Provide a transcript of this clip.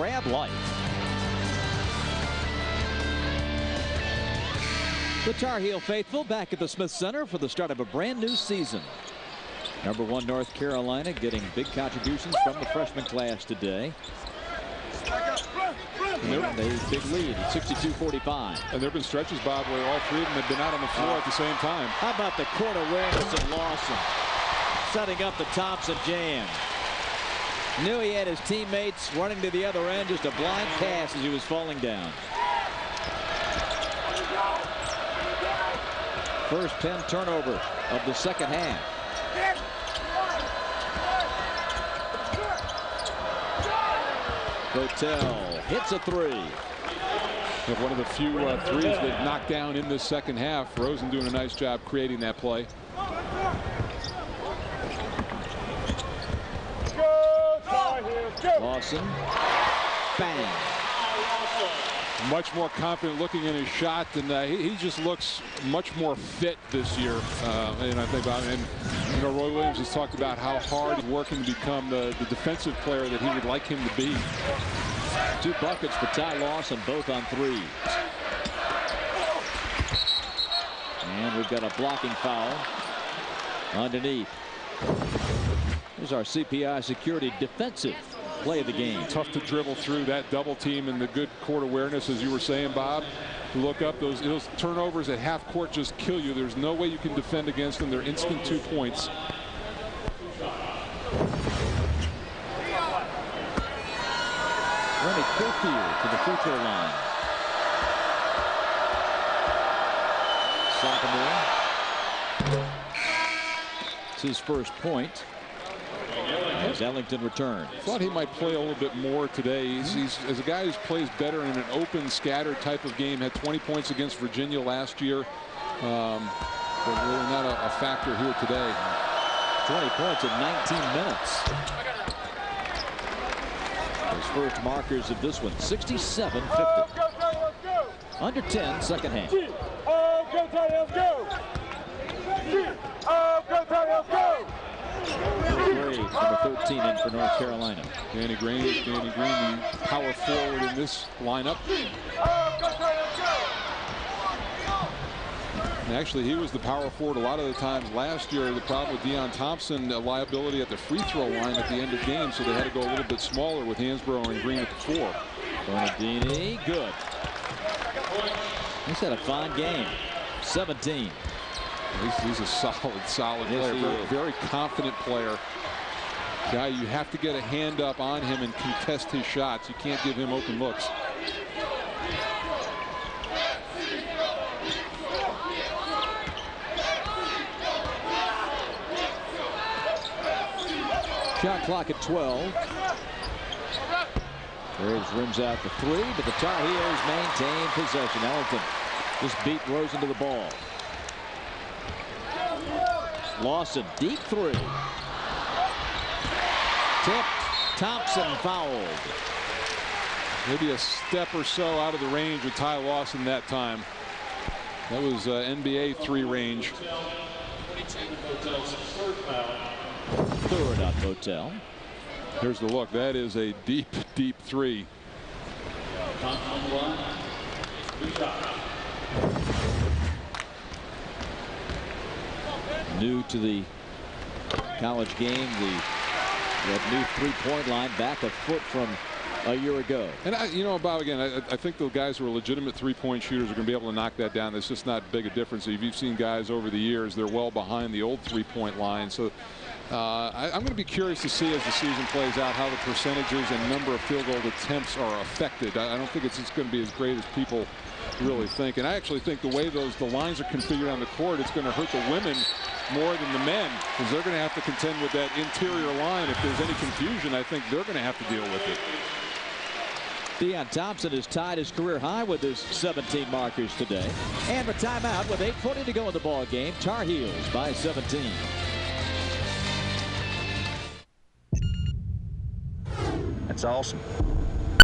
grab life. The Tar Heel faithful back at the Smith Center for the start of a brand new season. #1 North Carolina getting big contributions from the freshman class today. And a big lead at 62-45. And there have been stretches, Bob, where all three of them have been out on the floor at the same time. How about the court awareness of Lawson? Setting up the Thompson jam. Knew he had his teammates running to the other end. Just a blind pass as he was falling down. First 10 turnover of the second half. Hotel hits a three. One of the few threes they've knocked down in this second half. Rosen doing a nice job creating that play. Lawson. Bang. Much more confident looking in his shot, and he just looks much more fit this year. And I think about it. And you know, Roy Williams has talked about how hard he's working to become the defensive player that he would like him to be. 2 buckets for Ty Lawson, both on threes. And we've got a blocking foul underneath. Here's our CPI security defensive play of the game. Tough to dribble through that double team and the good court awareness, as you were saying, Bob. Look up, those turnovers at half court just kill you. There's no way you can defend against them. They're instant 2 points. Remy Cofield to the free throw line. Sophomore. It's his first point. As Ellington returns. Thought he might play a little bit more today. He's as a guy who plays better in an open, scattered type of game. Had 20 points against Virginia last year, but really not a factor here today. 20 points in 19 minutes. His first markers of this one, 67-50. Under 10, second half. Go Tar Heels, go! Go Tar Heels, go! Number 13 in for North Carolina. Danny Green, the power forward in this lineup. And actually, he was the power forward a lot of the times last year. The problem with Deon Thompson, a liability at the free throw line at the end of games, so they had to go a little bit smaller with Hansbrough and Green at the 4. Bonadini, good. He's had a fine game. 17. He's a solid player. Very confident player. Guy, you have to get a hand up on him and contest his shots. You can't give him open looks. Shot clock at 12. Graves rims out the 3, but the Tar Heels maintain possession. Ellington just beat Rosen to the ball. Lawson, deep 3. Tipped. Thompson fouled. Maybe a step or so out of the range with Ty Lawson that time. That was NBA 3 range. Third on Hotel. Here's the look. That is a deep 3. New to the college game, that new 3-point line, back a foot from a year ago. And you know, Bob, again, I think the guys who are legitimate 3-point shooters are going to be able to knock that down. There's just not big a difference. If you've seen guys over the years, they're well behind the old 3-point line. So I'm going to be curious to see as the season plays out how the percentages and number of field goal attempts are affected. I don't think it's going to be as great as people really think. And I actually think the way the lines are configured on the court, it's going to hurt the women more than the men, because they're going to have to contend with that interior line. If there's any confusion, I think they're going to have to deal with it. Deon Thompson has tied his career high with his 17 markers today. And a timeout with 8:40 to go in the ball game. Tar Heels by 17. That's awesome.